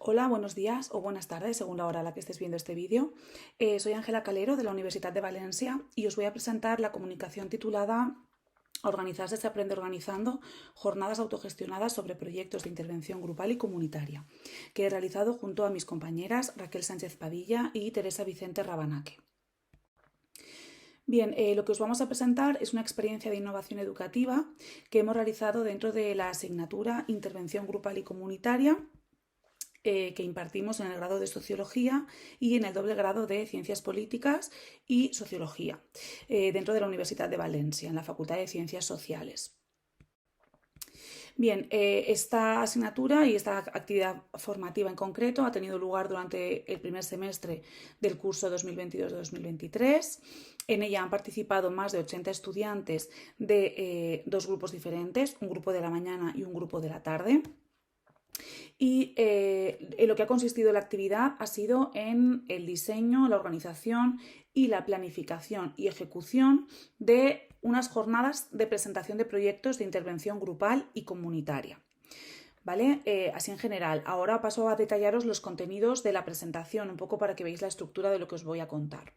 Hola, buenos días o buenas tardes, según la hora a la que estés viendo este vídeo. Soy Ángela Calero de la Universidad de Valencia y os voy a presentar la comunicación titulada Organizarse se aprende organizando, jornadas autogestionadas sobre proyectos de intervención grupal y comunitaria, que he realizado junto a mis compañeras Raquel Sánchez Padilla y Teresa Vicente Rabanaque. Bien, lo que os vamos a presentar es una experiencia de innovación educativa que hemos realizado dentro de la asignatura Intervención Grupal y Comunitaria que impartimos en el grado de Sociología y en el doble grado de Ciencias Políticas y Sociología, dentro de la Universidad de Valencia, en la Facultad de Ciencias Sociales. Bien, esta asignatura y esta actividad formativa en concreto ha tenido lugar durante el primer semestre del curso 2022-2023. En ella han participado más de 80 estudiantes de dos grupos diferentes, un grupo de la mañana y un grupo de la tarde. Y en lo que ha consistido la actividad ha sido en el diseño, la organización y la planificación y ejecución de unas jornadas de presentación de proyectos de intervención grupal y comunitaria. ¿Vale? Así en general. Ahora paso a detallaros los contenidos de la presentación, un poco para que veáis la estructura de lo que os voy a contar.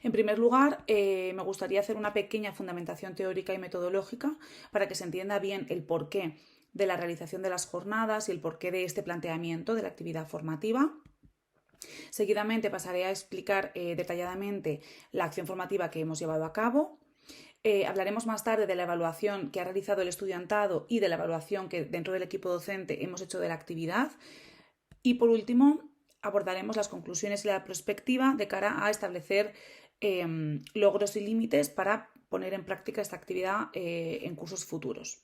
En primer lugar, me gustaría hacer una pequeña fundamentación teórica y metodológica para que se entienda bien el porqué de la realización de las jornadas y el porqué de este planteamiento de la actividad formativa. Seguidamente pasaré a explicar detalladamente la acción formativa que hemos llevado a cabo. Hablaremos más tarde de la evaluación que ha realizado el estudiantado y de la evaluación que dentro del equipo docente hemos hecho de la actividad. Y por último, abordaremos las conclusiones y la perspectiva de cara a establecer logros y límites para poner en práctica esta actividad en cursos futuros.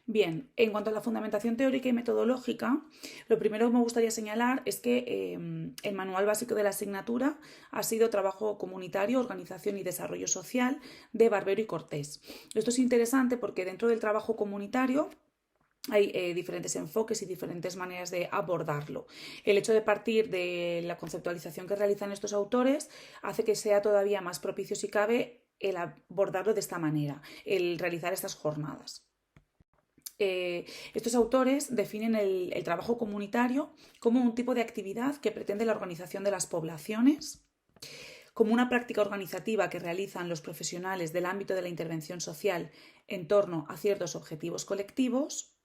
Bien, en cuanto a la fundamentación teórica y metodológica, lo primero que me gustaría señalar es que el manual básico de la asignatura ha sido Trabajo Comunitario, Organización y Desarrollo Social de Barbero y Cortés. Esto es interesante porque dentro del trabajo comunitario hay diferentes enfoques y diferentes maneras de abordarlo. El hecho de partir de la conceptualización que realizan estos autores hace que sea todavía más propicio, si cabe, el abordarlo de esta manera, el realizar estas jornadas. Estos autores definen el trabajo comunitario como un tipo de actividad que pretende la organización de las poblaciones, como una práctica organizativa que realizan los profesionales del ámbito de la intervención social en torno a ciertos objetivos colectivos,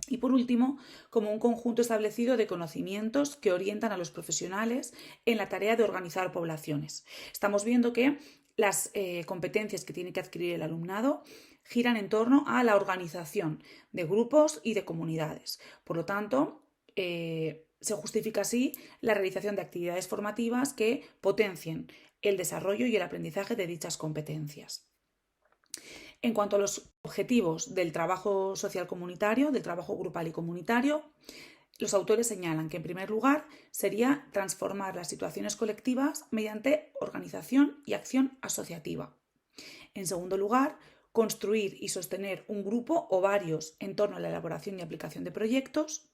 y por último, como un conjunto establecido de conocimientos que orientan a los profesionales en la tarea de organizar poblaciones. Estamos viendo que las competencias que tiene que adquirir el alumnado giran en torno a la organización de grupos y de comunidades. Por lo tanto, se justifica así la realización de actividades formativas que potencien el desarrollo y el aprendizaje de dichas competencias. En cuanto a los objetivos del trabajo social comunitario, del trabajo grupal y comunitario, los autores señalan que, en primer lugar, sería transformar las situaciones colectivas mediante organización y acción asociativa. En segundo lugar, construir y sostener un grupo o varios en torno a la elaboración y aplicación de proyectos.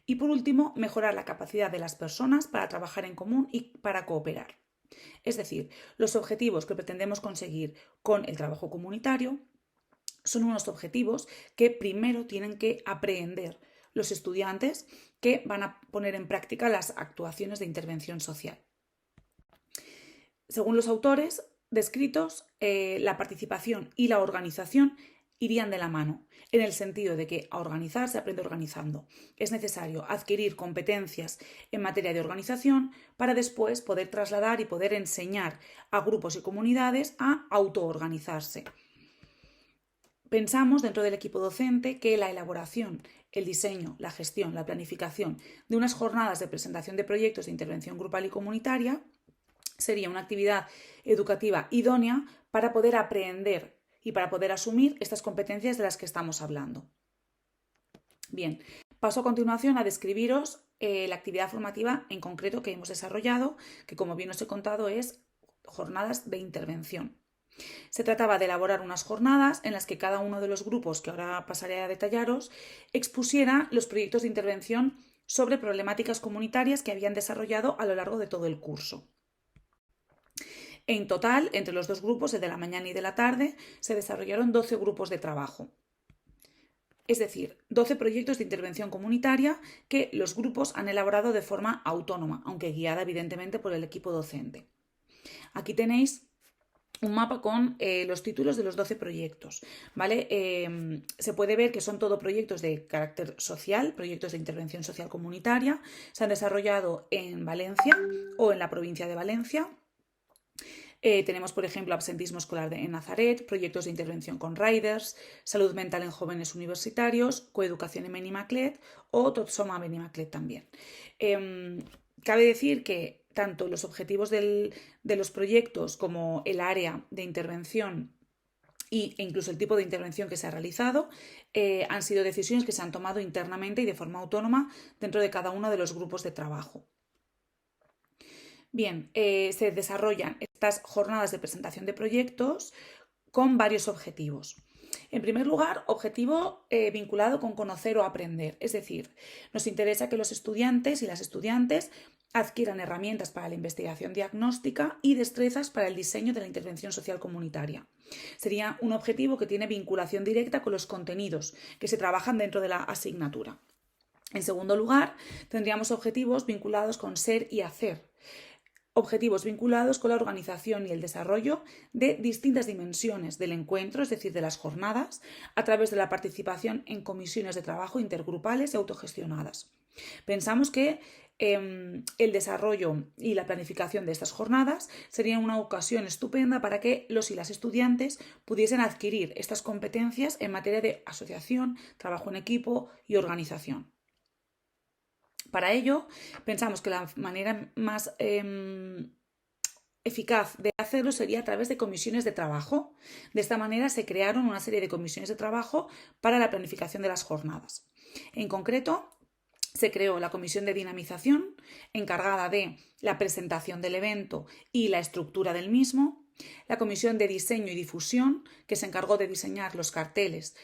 Y por último, mejorar la capacidad de las personas para trabajar en común y para cooperar. Es decir, los objetivos que pretendemos conseguir con el trabajo comunitario son unos objetivos que primero tienen que aprehender los estudiantes que van a poner en práctica las actuaciones de intervención social. Según los autores descritos, la participación y la organización irían de la mano, en el sentido de que a organizar se aprende organizando. Es necesario adquirir competencias en materia de organización para después poder trasladar y poder enseñar a grupos y comunidades a autoorganizarse. Pensamos dentro del equipo docente que la elaboración, el diseño, la gestión, la planificación de unas jornadas de presentación de proyectos de intervención grupal y comunitaria sería una actividad educativa idónea para poder aprender y para poder asumir estas competencias de las que estamos hablando. Bien, paso a continuación a describiros la actividad formativa en concreto que hemos desarrollado, que como bien os he contado es jornadas de intervención. Se trataba de elaborar unas jornadas en las que cada uno de los grupos, que ahora pasaré a detallaros, expusiera los proyectos de intervención sobre problemáticas comunitarias que habían desarrollado a lo largo de todo el curso. En total, entre los dos grupos, el de la mañana y de la tarde, se desarrollaron 12 grupos de trabajo. Es decir, 12 proyectos de intervención comunitaria que los grupos han elaborado de forma autónoma, aunque guiada evidentemente por el equipo docente. Aquí tenéis un mapa con los títulos de los 12 proyectos, ¿vale? Se puede ver que son todo proyectos de carácter social, proyectos de intervención social comunitaria, se han desarrollado en Valencia o en la provincia de Valencia. Tenemos, por ejemplo, absentismo escolar en Nazaret, proyectos de intervención con riders, salud mental en jóvenes universitarios, coeducación en Benimaclet o Totsoma Benimaclet también. Cabe decir que tanto los objetivos de los proyectos como el área de intervención e incluso el tipo de intervención que se ha realizado han sido decisiones que se han tomado internamente y de forma autónoma dentro de cada uno de los grupos de trabajo. Bien, se desarrollan estas jornadas de presentación de proyectos con varios objetivos. En primer lugar, objetivo vinculado con conocer o aprender, es decir, nos interesa que los estudiantes y las estudiantes adquieran herramientas para la investigación diagnóstica y destrezas para el diseño de la intervención social comunitaria. Sería un objetivo que tiene vinculación directa con los contenidos que se trabajan dentro de la asignatura. En segundo lugar, tendríamos objetivos vinculados con ser y hacer. Objetivos vinculados con la organización y el desarrollo de distintas dimensiones del encuentro, es decir, de las jornadas, a través de la participación en comisiones de trabajo intergrupales y autogestionadas. Pensamos que el desarrollo y la planificación de estas jornadas sería una ocasión estupenda para que los y las estudiantes pudiesen adquirir estas competencias en materia de asociación, trabajo en equipo y organización. Para ello, pensamos que la manera más eficaz de hacerlo sería a través de comisiones de trabajo. De esta manera se crearon una serie de comisiones de trabajo para la planificación de las jornadas. En concreto, se creó la comisión de dinamización, encargada de la presentación del evento y la estructura del mismo, la comisión de diseño y difusión, que se encargó de diseñar los carteles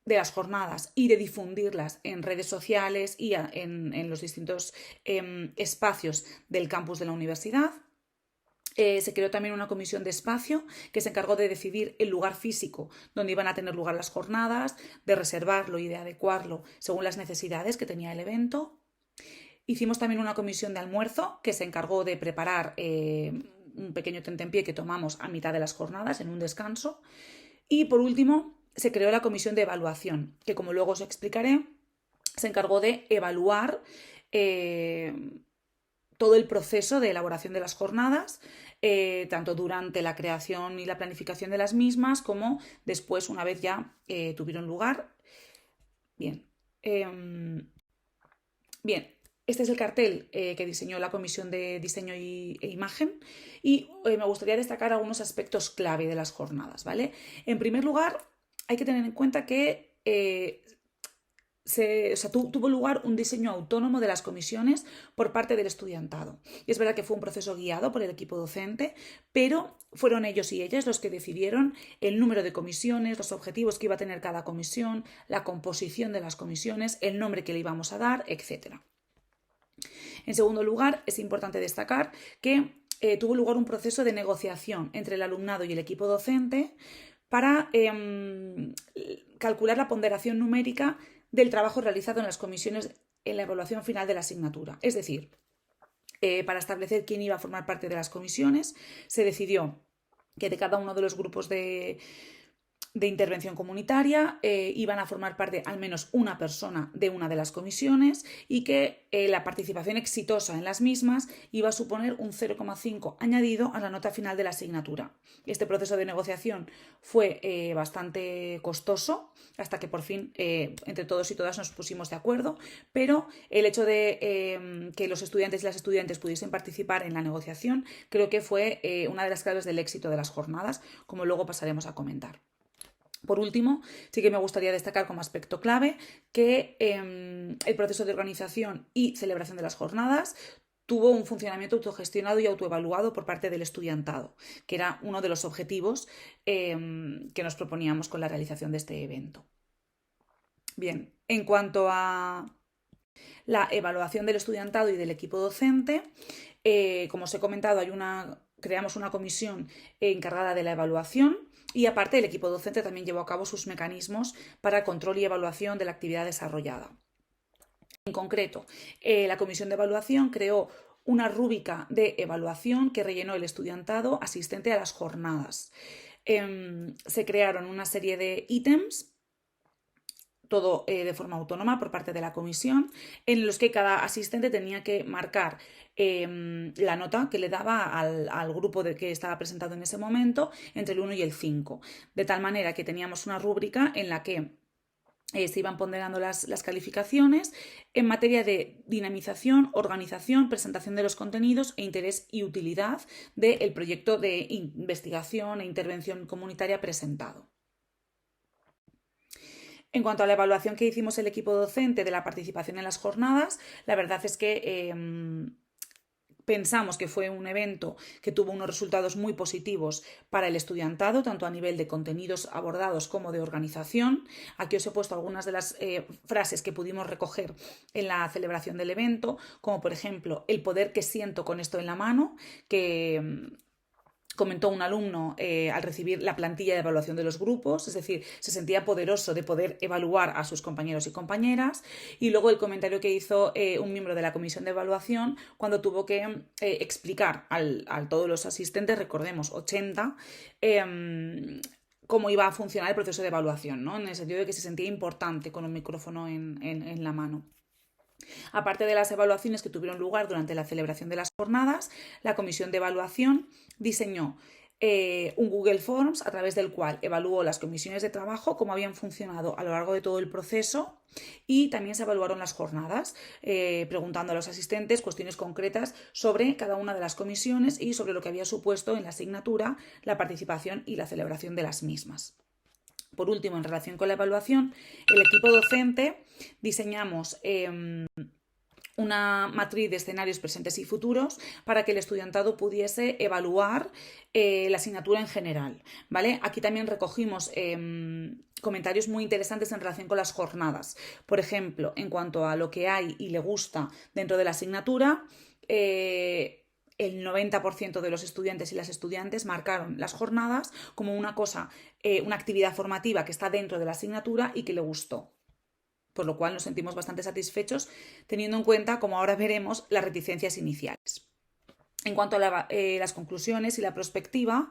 de las jornadas y de difundirlas en redes sociales y en los distintos espacios del campus de la universidad. Se creó también una comisión de espacio que se encargó de decidir el lugar físico donde iban a tener lugar las jornadas, de reservarlo y de adecuarlo según las necesidades que tenía el evento. Hicimos también una comisión de almuerzo que se encargó de preparar un pequeño tentempié que tomamos a mitad de las jornadas en un descanso. Y por último, se creó la comisión de evaluación, que como luego os explicaré, se encargó de evaluar todo el proceso de elaboración de las jornadas, tanto durante la creación y la planificación de las mismas, como después, una vez ya tuvieron lugar. Bien. Bien, este es el cartel que diseñó la Comisión de Diseño e Imagen y me gustaría destacar algunos aspectos clave de las jornadas, ¿vale? En primer lugar, hay que tener en cuenta que tuvo lugar un diseño autónomo de las comisiones por parte del estudiantado. Y es verdad que fue un proceso guiado por el equipo docente, pero fueron ellos y ellas los que decidieron el número de comisiones, los objetivos que iba a tener cada comisión, la composición de las comisiones, el nombre que le íbamos a dar, etc. En segundo lugar, es importante destacar que tuvo lugar un proceso de negociación entre el alumnado y el equipo docente para calcular la ponderación numérica del trabajo realizado en las comisiones en la evaluación final de la asignatura. Es decir, para establecer quién iba a formar parte de las comisiones, se decidió que de cada uno de los grupos de intervención comunitaria iban a formar parte al menos una persona de una de las comisiones y que la participación exitosa en las mismas iba a suponer un 0,5 añadido a la nota final de la asignatura. Este proceso de negociación fue bastante costoso hasta que por fin entre todos y todas nos pusimos de acuerdo, pero el hecho de que los estudiantes y las estudiantes pudiesen participar en la negociación creo que fue una de las claves del éxito de las jornadas, como luego pasaremos a comentar. Por último, sí que me gustaría destacar como aspecto clave que el proceso de organización y celebración de las jornadas tuvo un funcionamiento autogestionado y autoevaluado por parte del estudiantado, que era uno de los objetivos que nos proponíamos con la realización de este evento. Bien, en cuanto a la evaluación del estudiantado y del equipo docente, como os he comentado, hay una creamos una comisión encargada de la evaluación y aparte el equipo docente también llevó a cabo sus mecanismos para control y evaluación de la actividad desarrollada. En concreto, la comisión de evaluación creó una rúbrica de evaluación que rellenó el estudiantado asistente a las jornadas. Se crearon una serie de ítems, todo de forma autónoma por parte de la comisión, en los que cada asistente tenía que marcar la nota que le daba al grupo que estaba presentado en ese momento entre el 1 y el 5, de tal manera que teníamos una rúbrica en la que se iban ponderando las calificaciones en materia de dinamización, organización, presentación de los contenidos e interés y utilidad del proyecto de investigación e intervención comunitaria presentado. En cuanto a la evaluación que hicimos el equipo docente de la participación en las jornadas, la verdad es que pensamos que fue un evento que tuvo unos resultados muy positivos para el estudiantado, tanto a nivel de contenidos abordados como de organización. Aquí os he puesto algunas de las frases que pudimos recoger en la celebración del evento, como por ejemplo, el poder que siento con esto en la mano, que comentó un alumno al recibir la plantilla de evaluación de los grupos, es decir, se sentía poderoso de poder evaluar a sus compañeros y compañeras. Y luego el comentario que hizo un miembro de la comisión de evaluación cuando tuvo que explicar a todos los asistentes, recordemos 80, cómo iba a funcionar el proceso de evaluación, ¿no? En el sentido de que se sentía importante con un micrófono en la mano. Aparte de las evaluaciones que tuvieron lugar durante la celebración de las jornadas, la comisión de evaluación diseñó un Google Forms a través del cual evaluó las comisiones de trabajo, cómo habían funcionado a lo largo de todo el proceso, y también se evaluaron las jornadas, preguntando a los asistentes cuestiones concretas sobre cada una de las comisiones y sobre lo que había supuesto en la asignatura la participación y la celebración de las mismas. Por último, en relación con la evaluación, el equipo docente diseñamos una matriz de escenarios presentes y futuros para que el estudiantado pudiese evaluar la asignatura en general, ¿vale? Aquí también recogimos comentarios muy interesantes en relación con las jornadas. Por ejemplo, en cuanto a lo que hay y le gusta dentro de la asignatura, el 90% de los estudiantes y las estudiantes marcaron las jornadas como una cosa, una actividad formativa que está dentro de la asignatura y que le gustó. Por lo cual nos sentimos bastante satisfechos teniendo en cuenta, como ahora veremos, las reticencias iniciales. En cuanto a las conclusiones y la prospectiva,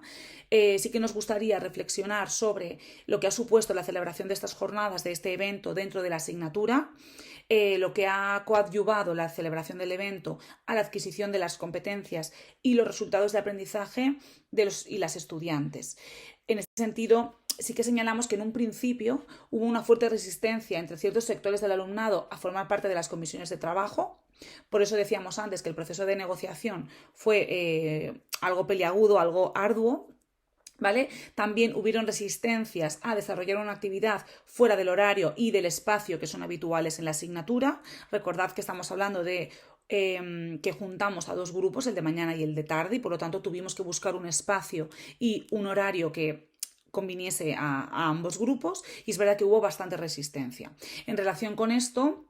sí que nos gustaría reflexionar sobre lo que ha supuesto la celebración de estas jornadas, de este evento dentro de la asignatura, lo que ha coadyuvado la celebración del evento a la adquisición de las competencias y los resultados de aprendizaje de los y las estudiantes. En este sentido, sí que señalamos que en un principio hubo una fuerte resistencia entre ciertos sectores del alumnado a formar parte de las comisiones de trabajo. Por eso decíamos antes que el proceso de negociación fue algo peliagudo, algo arduo, ¿vale? También hubieron resistencias a desarrollar una actividad fuera del horario y del espacio que son habituales en la asignatura. Recordad que estamos hablando de que juntamos a dos grupos, el de mañana y el de tarde, y por lo tanto tuvimos que buscar un espacio y un horario que conviniese a ambos grupos, y es verdad que hubo bastante resistencia. En relación con esto,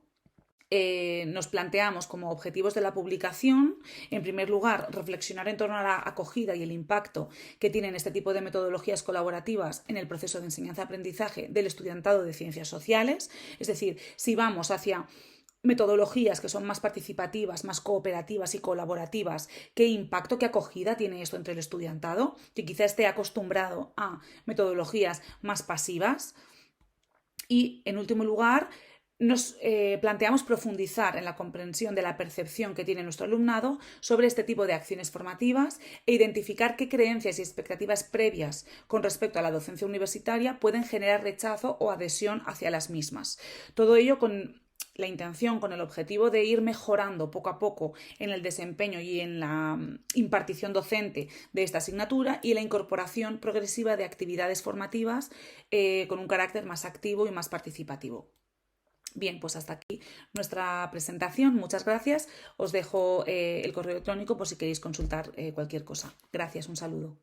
nos planteamos como objetivos de la publicación, en primer lugar, reflexionar en torno a la acogida y el impacto que tienen este tipo de metodologías colaborativas en el proceso de enseñanza-aprendizaje del estudiantado de ciencias sociales, es decir, si vamos hacia metodologías que son más participativas, más cooperativas y colaborativas, ¿qué impacto, qué acogida tiene esto entre el estudiantado? Que quizá esté acostumbrado a metodologías más pasivas. Y, en último lugar, nos planteamos profundizar en la comprensión de la percepción que tiene nuestro alumnado sobre este tipo de acciones formativas e identificar qué creencias y expectativas previas con respecto a la docencia universitaria pueden generar rechazo o adhesión hacia las mismas. Todo ello con la intención, con el objetivo de ir mejorando poco a poco en el desempeño y en la impartición docente de esta asignatura y la incorporación progresiva de actividades formativas con un carácter más activo y más participativo. Bien, pues hasta aquí nuestra presentación. Muchas gracias. Os dejo el correo electrónico por si queréis consultar cualquier cosa. Gracias, un saludo.